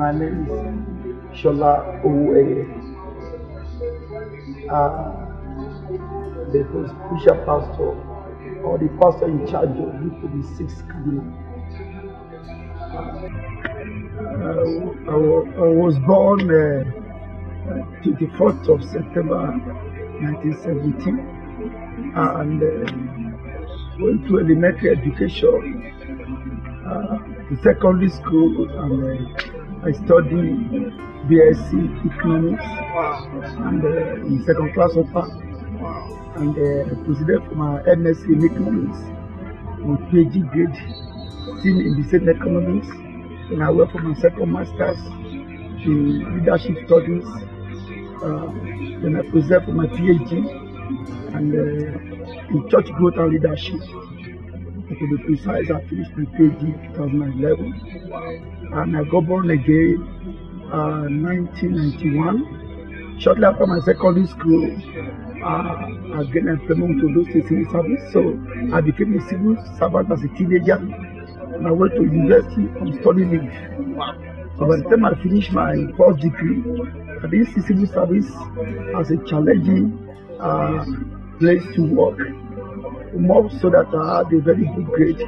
My name is Shola Owueye. The Bishop Pastor or the pastor in charge of UPD 6 Kaduna. I was born 24th of September 1970 and went to elementary education, to secondary school, and I studied BSc Economics and in second class upper, and proceeded for my MSc in Economics with PhD grade, still in the same Economics. And I went for my second master's in Leadership Studies. Then I proceeded for my PhD and in Church Growth and Leadership. To be precise, I finished my PhD in 2011, and I got born again 1991. Shortly after my secondary school, I gained employment to do civil service. So I became a civil servant as a teenager, and I went to university on study leave. So by the time I finished my first degree, I did see civil service as a challenging place to work, more so that I had a very good grade.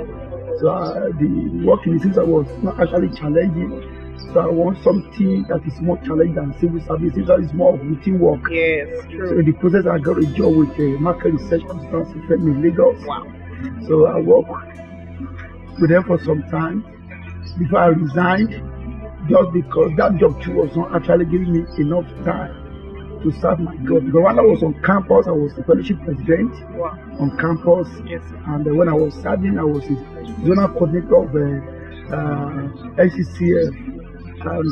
So the work in the civil service was not actually challenging. So I want something that is more challenging than civil service. Civil service is more of routine work. Yes, true. So in the process, I got a job with a market research consultancy firm in Lagos. Wow. So I worked with them for some time before I resigned, just because that job too was not actually giving me enough time to serve my God. Because when I was on campus, I was the fellowship president on campus. Yes, And when I was serving, I was the zonal coordinator of NCCF. And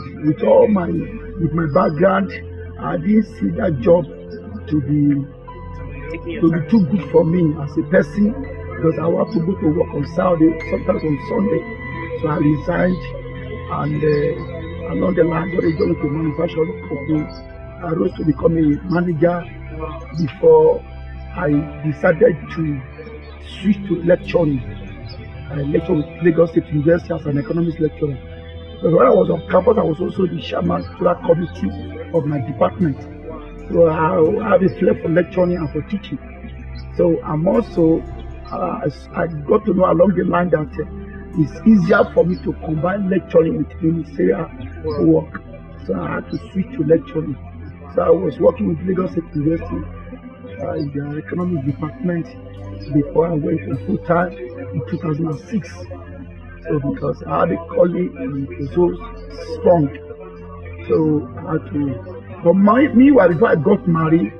with my background, I didn't see that job to be too good for me as a person, because I want to go to work on Saturday, sometimes on Sunday. So I resigned, and along the line, got a job with a manufacturing company. I rose to become a manager before I decided to switch to lecturing. I lectured with Lagos State University as an economics lecturer. But when I was on campus, I was also the chairman to that committee of my department. So I have a flair for lecturing and for teaching. So I'm also, I got to know along the line that it's easier for me to combine lecturing with ministerial work. So I had to switch to lecturing. So I was working with Lagos State University in the economics department before I went on full time in 2006. So because I had a colleague and it was so strong, so I had to. But meanwhile, before I got married,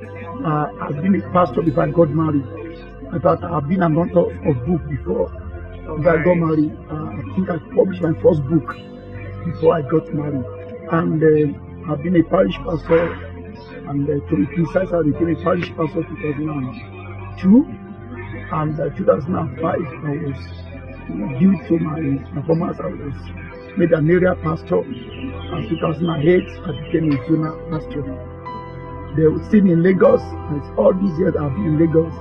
I've been a pastor before I got married. In fact, I've been an author of book before. Before I got married, I think I published my first book before I got married. And I've been a parish pastor, and to be precise, I became a parish pastor in 2002, and 2005 I was, due to my performance, I was made an area pastor, and 2008 I became a zonal pastor. They were still in Lagos, and all these years I've been in Lagos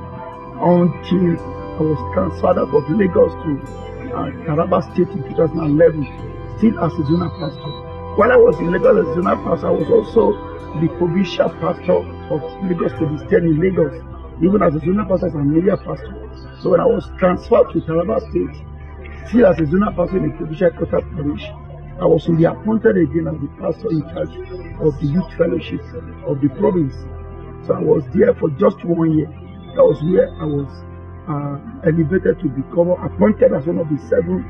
until I was transferred out of Lagos to Taraba State in 2011, still as a zonal pastor. While I was in Lagos as a zonal pastor, I was also the provincial pastor of Lagos to the State in Lagos, even as a zonal pastor, as an area pastor. So when I was transferred to Taraba State, still as a zonal pastor in the provincial quarter parish, I was to be appointed again as the pastor in charge of the youth fellowship of the province. So I was there for just 1 year. That was where I was elevated to become appointed as one of the 7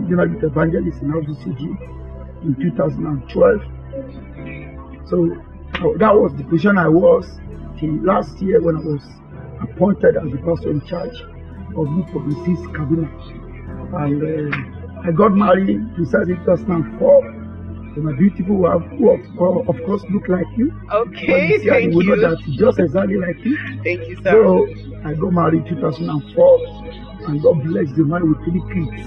youth evangelists in RCCG in 2012. So that was the position I was till last year when I was appointed as the pastor in charge of UPD 6 Kaduna. And I got married precisely in 2004 to my beautiful wife, who of course look like you. Okay, thank you. You Know that just exactly like you. Thank you, sir. So I got married in 2004, and God blessed the man with 3 kids.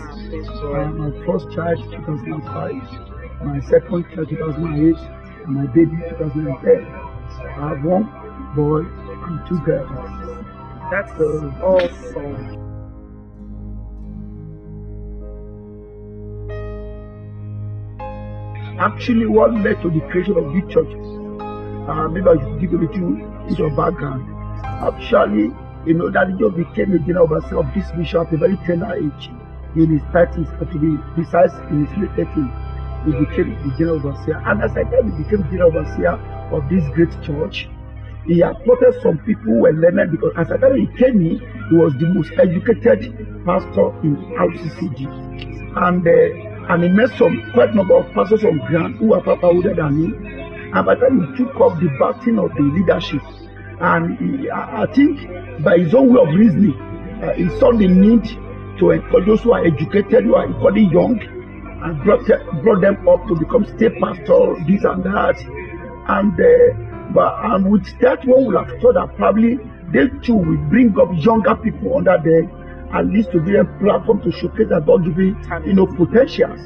My first child 2005, my second child 2008, and my baby 2010. I have 1 boy and 2 girls. That's awesome. actually what led to the creation of these churches. Maybe I should give a little background. Actually, Daddy Joe became a general overseer of this mission at a very tender age. In his 30s, to be precise, in his late 30s, he became the general overseer. And as I said, he became general overseer of this great church. He appointed some people who were learned, because as I said, he came in, he was the most educated pastor in RCCG. And he met quite a number of pastors on ground who were far older than him. And by the time he took up the baton of the leadership, and I think by his own way of reasoning, he saw the need to encourage those who are educated, who are equally young, and brought them up to become state pastor, this and that. And with that, one would have thought that probably they too will bring up younger people under them, at least to be a platform to showcase that God giving potentials.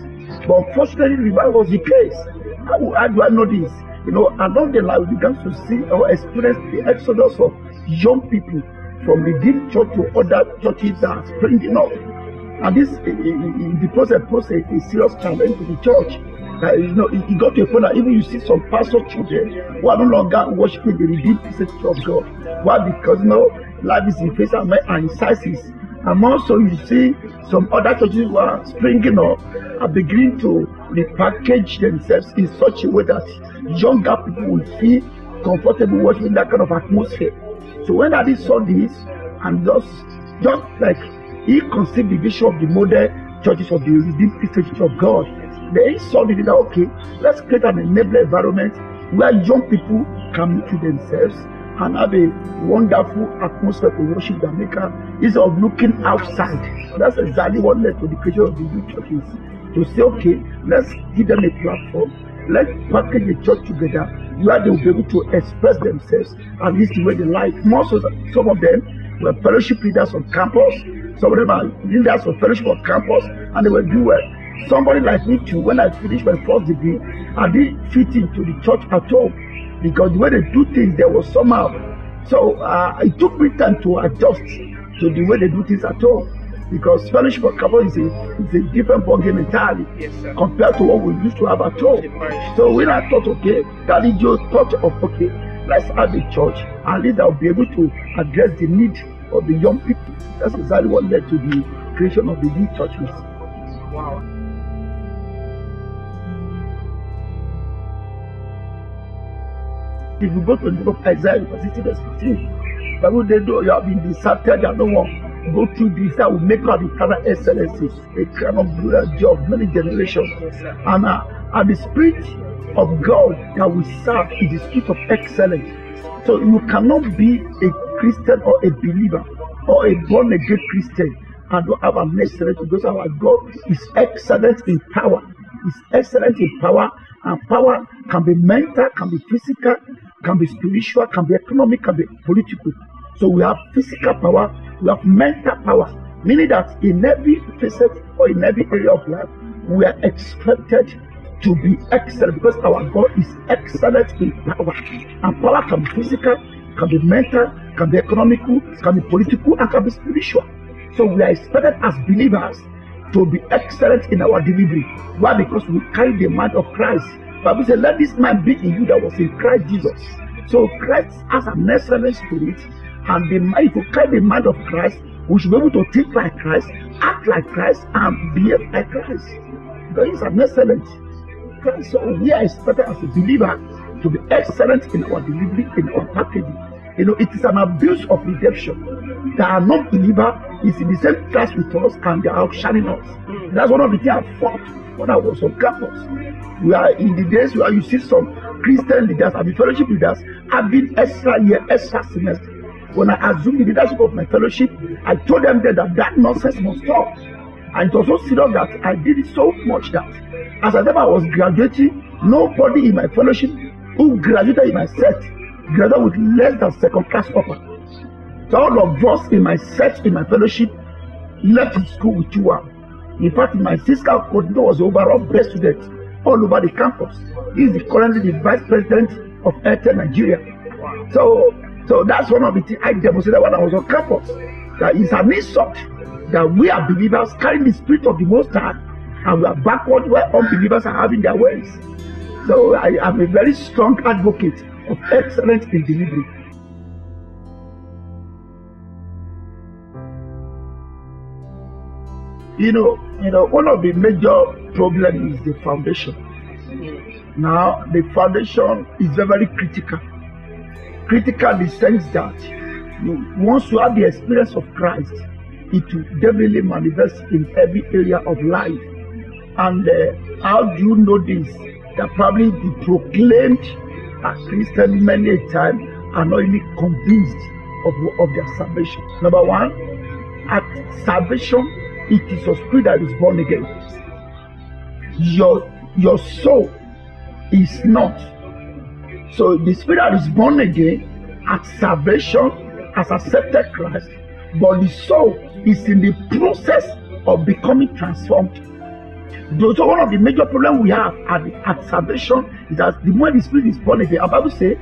But unfortunately, revival was the case. How do I know this? Along the line, we began to see or experience the exodus of young people from Redeemed Church to other churches that are springing up. And this, in the process, a serious challenge to the church. It got to a point that even you see some pastor children who are no longer worshiping the Redeemed Church of God. Why? Because life is in face and in sizes. And also you see some other churches who are springing up are beginning to repackage themselves in such a way that younger people will feel comfortable working in that kind of atmosphere. So when I saw this, and just like he conceived the vision of the modern churches of the Redeemed Christian Church of God, then he saw that, okay, let's create an enabler environment where young people can meet with themselves and have a wonderful atmosphere to worship the Maker instead of looking outside. That's exactly what led to the creation of the new churches. To say, okay, let's give them a platform, let's package the church together where they will be able to express themselves and this is the way they like. Most of some of them were fellowship leaders on campus, some of them are leaders of fellowship on campus, and they were doing well. Somebody like me too, when I finished my first degree, I didn't fit into the church at all, because the way they do things, there was somehow. So it took me time to adjust to the way they do things at all, because fellowship on campus is a different ballgame entirely, yes, compared to what we used to have at all. So when I thought, okay, Daddy Joe thought of, okay, let's have a church, at least I'll be able to address the need of the young people. That's exactly what led to the creation of the new churches. Wow. If you go to the book of Isaiah, verse 15, Bible they do, you have been deserted, and no one go through this. I will make out the crown of excellency, a crown of glory of many generations. And the spirit of God that we serve is the spirit of excellence. So you cannot be a Christian or a believer or a born again Christian and don't have an excellence, because our God is excellent in power. Is excellent in power, and power can be mental, can be physical, can be spiritual, can be economic, can be political. So we have physical power, we have mental power, meaning that in every facet or in every area of life, we are expected to be excellent, because our God is excellent in power. And power can be physical, can be mental, can be economical, can be political, and can be spiritual. So we are expected as believers to be excellent in our delivery. Why? Because we carry the mind of Christ. The Bible says, let this mind be in you that was in Christ Jesus. So Christ has an excellent spirit, and if you carry the mind of Christ, we should be able to think like Christ, act like Christ, and behave like Christ. Because he's an excellent Christ. So we are expected as a believer to be excellent in our delivery, in our packaging. It is an abuse of redemption. That are not believer is in the same class with us and they are outshining us. That's one of the things I fought when I was on campus. We are in the days where you see some Christian leaders and the fellowship leaders having extra year, extra semester. When I assumed the leadership of my fellowship, I told them that nonsense must stop. And it was so serious that I did it so much that as I was graduating, nobody in my fellowship who graduated in my set graduated with less than second class upper. So all of us in my set, in my fellowship, left school with 2-1. In fact, my sister coordinator was the overall best student all over the campus. He is currently the vice president of Airtel Nigeria. So that's one of the things I demonstrated when I was on campus. That is an insult that we are believers carrying the spirit of the Most High and we are backward where unbelievers are having their ways. So I am a very strong advocate of excellence in delivery. You know, one of the major problems is the foundation. Now, the foundation is very, very critical. Critical in the sense that once you have the experience of Christ, it will definitely manifest in every area of life. And how do you know this? That probably the proclaimed as Christians many a time are not really convinced of their salvation. Number one, at salvation, it is your spirit that is born again. Your soul is not. So the spirit that is born again at salvation has accepted Christ, but the soul is in the process of becoming transformed. So one of the major problems we have at salvation is that the moment the spirit is born again, the Bible says,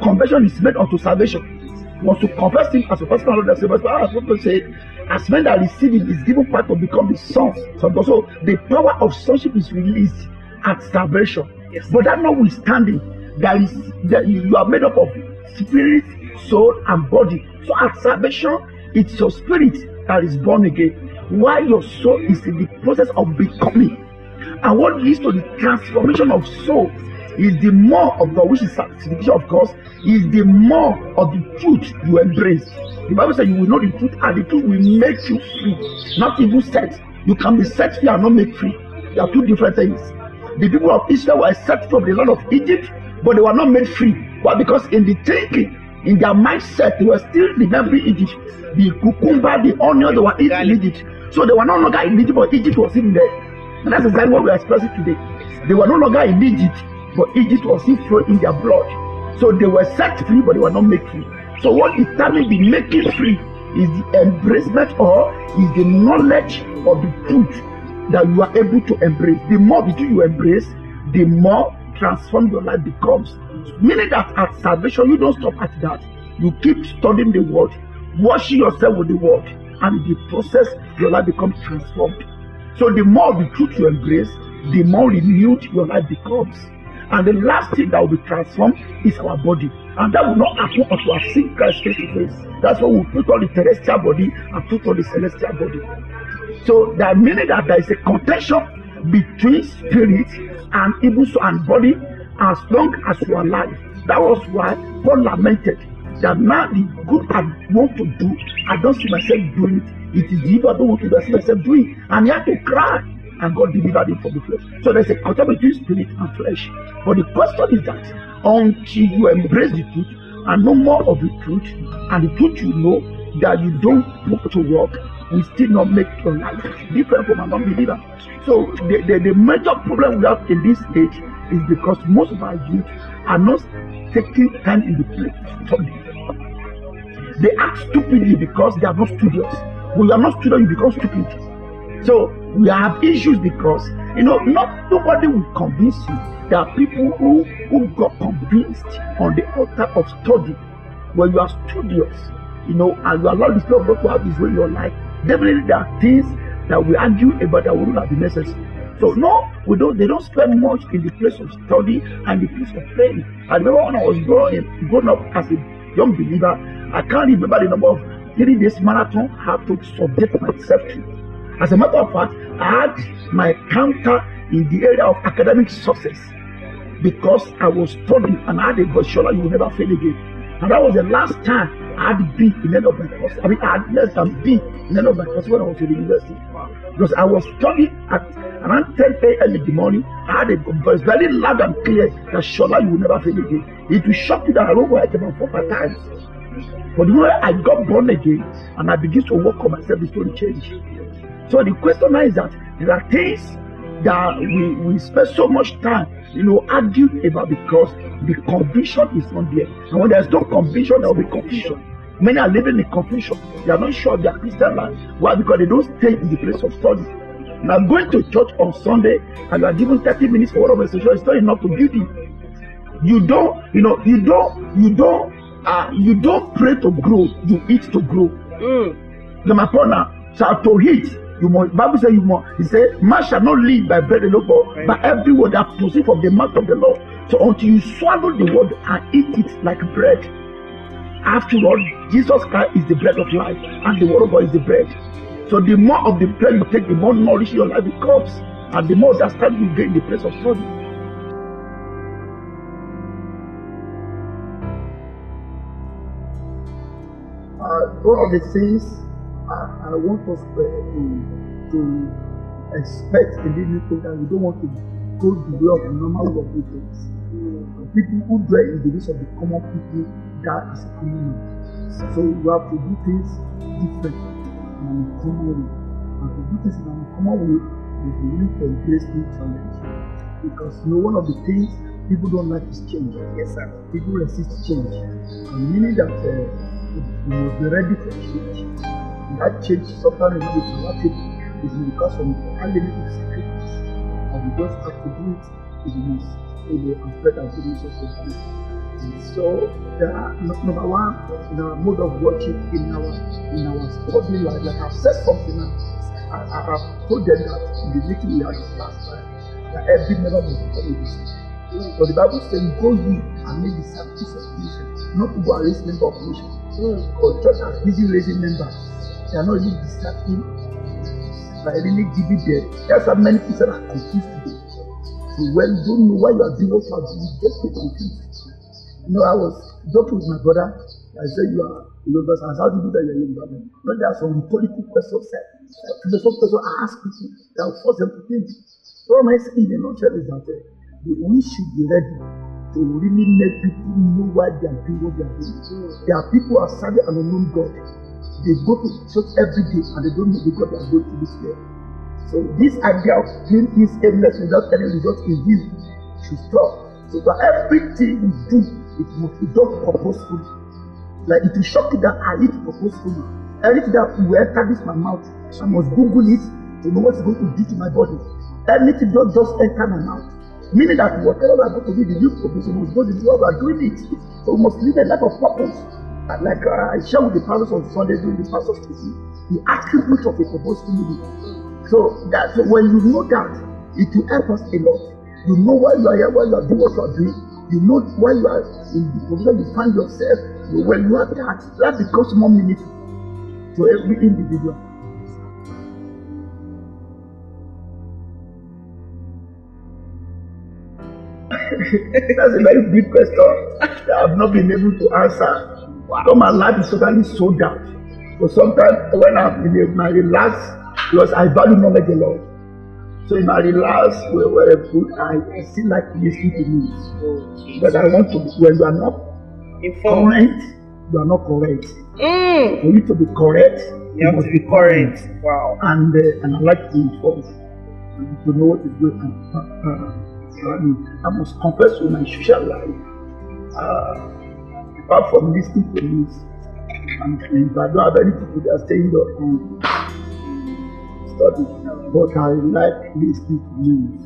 conversion is made unto salvation. Want to confess him as a personal Lord and Savior. But people say, as men that receive him is given power to become the sons. So also the power of sonship is released at salvation. Yes. But that notwithstanding, that you are made up of spirit, soul, and body. So at salvation, it's your spirit that is born again, while your soul is in the process of becoming. And what leads to the transformation of soul is the more of God, which is sanctification of course, is the more of the truth you embrace. The Bible says you will know the truth, and the truth will make you free, not even set. You can be set free and not made free. They are two different things. The people of Israel were set from the land of Egypt, but they were not made free. Why? Because in the thinking, in their mindset, they were still remembering Egypt. The cucumber, the onion, they were eating Egypt. So they were no longer in Egypt, but Egypt was in there. And that's exactly what we are expressing today. They were no longer in Egypt, but Egypt was still flowing in their blood. So they were set free, but they were not made free. So what determines the making free is the embracement, or is the knowledge of the truth that you are able to embrace. The more the truth you embrace, the more transformed your life becomes. Meaning that at salvation, you don't stop at that. You keep studying the word, washing yourself with the word, and in the process, your life becomes transformed. So the more the truth you embrace, the more renewed your life becomes. And the last thing that will be transformed is our body. And that will not happen until we have seen Christ face to face. That's why we put on the terrestrial body and put on the celestial body. So that meaning that there is a contention between spirit and even soul and body as long as you are alive. That was why Paul lamented that now the good I want to do, I don't see myself doing it. It is the evil I don't want to do, I see myself doing it. And he had to cry. And God delivered him from the flesh. So there's a contact between spirit and flesh. But the question is that until you embrace the truth and know more of the truth, and the truth you know that you don't put to work, will still not make your life different from an unbeliever. So the major problem we have in this age is because most of our youth are not taking time in the place to study. They act stupidly because they are not studious. When you are not studious, you become stupid. So we have issues because nobody will convince you. There are people who got convinced on the altar of study. When you are studious, and you allow the Spirit of God to have His way in your life, definitely there are things that we argue about that would not be necessary. So no, they don't spend much in the place of study and the place of praying. I remember when I was growing up as a young believer, I can't remember the number of 3 days marathon I had to subject myself to. As a matter of fact, I had my counter in the area of academic success because I was studying and I had a verse, Shola, you will never fail again. And that was the last time I had B in any of my courses. I had less than B in any of my courses when I was in the university. Because I was studying at around 10 a.m. in the morning. I had a voice very loud and clear that Shola, you will never fail again. It will shock you that I wrote it about 4 or 5 times. But the moment I got born again and I began to work on myself, the story changed. So the question now is that there are things that we spend so much time, arguing about because the conviction is not there. And when there's no conviction, there will be confusion. Many are living in confusion. They are not sure of their Christian life. Why? Because they don't stay in the place of study. Now going to church on Sunday and you are given 30 minutes for word of message is not enough to build you. You don't pray to grow. You eat to grow. My partner, so to eat You must. Bible says you must. He said, "Man shall not live by bread alone, but every word that proceeds from the mouth of the Lord." So until you swallow the word and eat it like bread, after all, Jesus Christ is the bread of life, and the word of God is the bread. So the more of the bread you take, the more nourishing your life becomes, and the more understanding you gain in the place of study. One of the things I want us to expect in this new program, we don't want to go the way of the normal way of doing things. People who dwell in the days of the common people, that is common. So we have to do things different in a common way. And to do things in a common way is really to embrace new challenge. Because one of the things people don't like is change. Yes, sir. People resist change. And meaning that you must be ready for change. And that change sometimes is not automatic. It's because of unlimited sacrifice. And we just have to do it if we must affect our goodness of God. So there are, number one, in our mode of worship, in our study life, like I've said something now, I have told them that in the meeting we had last time, that every member must become a disciple. So the Bible says, "Go ye and make disciples of nations," not to go and raise member of nations. But church has busy raising members. They are not really discipling, but really giving them. That's how many people are confused today. So when you don't know why you are doing what you are doing, you get so confused. I was joking with my brother. I said, "You are Yoruba. How do you do that? You are Yoruba." But there are some rhetorical questions. Philosophical questions I ask people that will force them to think. So what I say in a nutshell is that we should be ready to really make people know why they are doing what they are doing. There are people who are serving an unknown God. They go to church every day and they don't know the God they are going to this year. So this idea of doing things aimless without any result in view should stop. So for everything we do, it must be done purposefully. Like it will shock you that I eat purposefully. Everything that will enter this my mouth, I must Google it to know what's going to do to my body. Anything don't just enter my mouth. Meaning that whatever we are going to do, the new provision must go to the way we are doing it. So we must live a life of purpose. And like I shared with the pastors on Sunday during the pastor's teaching, the attributes of a purposeful living. So that when you know that, it will help us a lot. You know why you are here, why you are doing what you are doing. You know why you are in the position you find yourself. When you have that becomes more meaningful to every individual. That's a very big question that I have not been able to answer. Wow. So my life is totally sold out. So sometimes when I'm in my relax, because I value knowledge a lot. So in my relax, I still like listening to news. But I want to, when you are not current, you are not correct. So for you to be correct, you must be current. Wow. And I like to inform, to know what is going on. I must confess with my social life. Apart from listening to news, and if I don't have any people that are staying there and study, but I like listening to news.